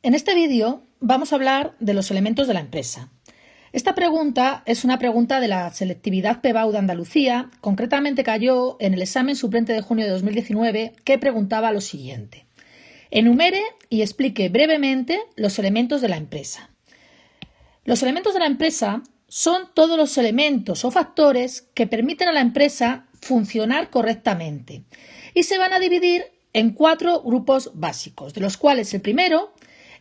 En este vídeo vamos a hablar de los elementos de la empresa. Esta pregunta es una pregunta de la selectividad PBAU de Andalucía, concretamente cayó en el examen suplente de junio de 2019 que preguntaba lo siguiente. Enumere y explique brevemente los elementos de la empresa. Los elementos de la empresa son todos los elementos o factores que permiten a la empresa funcionar correctamente y se van a dividir en 4 grupos básicos, de los cuales el primero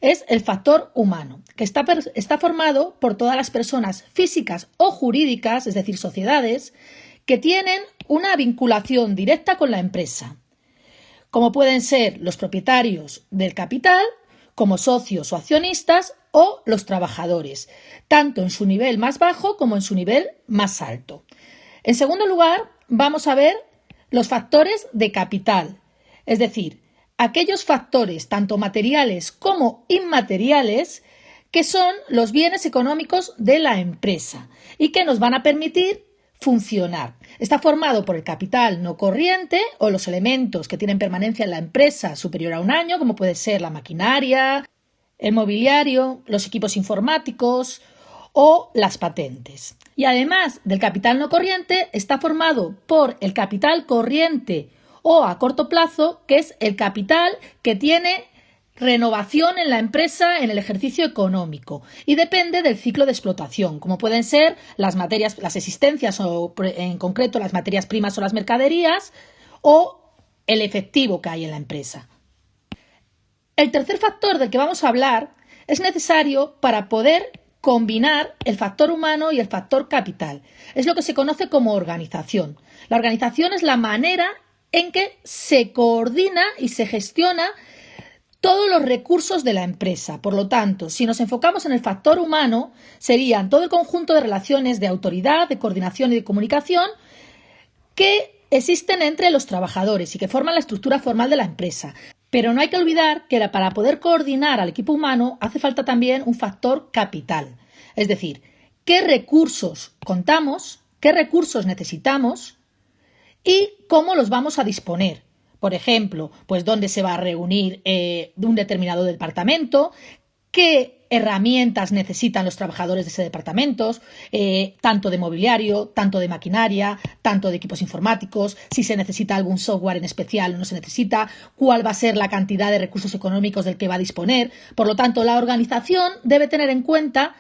es el factor humano, que está formado por todas las personas físicas o jurídicas, es decir, sociedades, que tienen una vinculación directa con la empresa, como pueden ser los propietarios del capital, como socios o accionistas, o los trabajadores, tanto en su nivel más bajo como en su nivel más alto. En segundo lugar, vamos a ver los factores de capital, es decir, aquellos factores tanto materiales como inmateriales que son los bienes económicos de la empresa y que nos van a permitir funcionar. Está formado por el capital no corriente o los elementos que tienen permanencia en la empresa superior a un año, como puede ser la maquinaria, el mobiliario, los equipos informáticos o las patentes. Y además del capital no corriente, está formado por el capital corriente o a corto plazo, que es el capital que tiene renovación en la empresa en el ejercicio económico y depende del ciclo de explotación, como pueden ser las materias, las existencias o en concreto las materias primas o las mercaderías o el efectivo que hay en la empresa. El tercer factor del que vamos a hablar es necesario para poder combinar el factor humano y el factor capital. Es lo que se conoce como organización. La organización es la manera en que se coordina y se gestiona todos los recursos de la empresa. Por lo tanto, si nos enfocamos en el factor humano, serían todo el conjunto de relaciones de autoridad, de coordinación y de comunicación que existen entre los trabajadores y que forman la estructura formal de la empresa. Pero no hay que olvidar que para poder coordinar al equipo humano hace falta también un factor capital. Es decir, qué recursos contamos, qué recursos necesitamos y cómo los vamos a disponer. Por ejemplo, pues dónde se va a reunir un determinado departamento, qué herramientas necesitan los trabajadores de ese departamento, tanto de mobiliario, tanto de maquinaria, tanto de equipos informáticos, si se necesita algún software en especial o no se necesita, cuál va a ser la cantidad de recursos económicos del que va a disponer. Por lo tanto, la organización debe tener en cuenta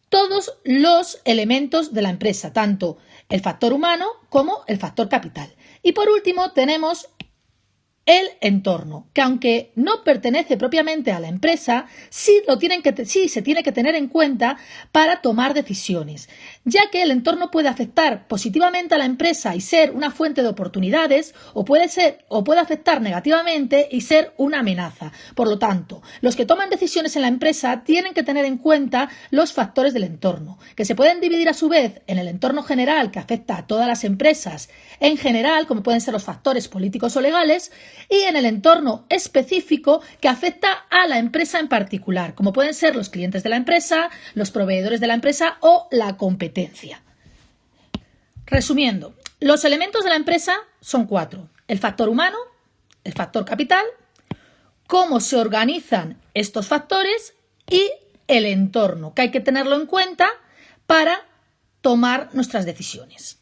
todos los elementos de la empresa, tanto el factor humano como el factor capital. Y por último tenemos el entorno, que aunque no pertenece propiamente a la empresa, sí se tiene que tener en cuenta para tomar decisiones, ya que el entorno puede afectar positivamente a la empresa y ser una fuente de oportunidades, o puede afectar negativamente y ser una amenaza. Por lo tanto, los que toman decisiones en la empresa tienen que tener en cuenta los factores del entorno, que se pueden dividir a su vez en el entorno general, que afecta a todas las empresas en general, como pueden ser los factores políticos o legales, y en el entorno específico que afecta a la empresa en particular, como pueden ser los clientes de la empresa, los proveedores de la empresa o la competencia. Resumiendo, los elementos de la empresa son 4. El factor humano, el factor capital, cómo se organizan estos factores y el entorno, que hay que tenerlo en cuenta para tomar nuestras decisiones.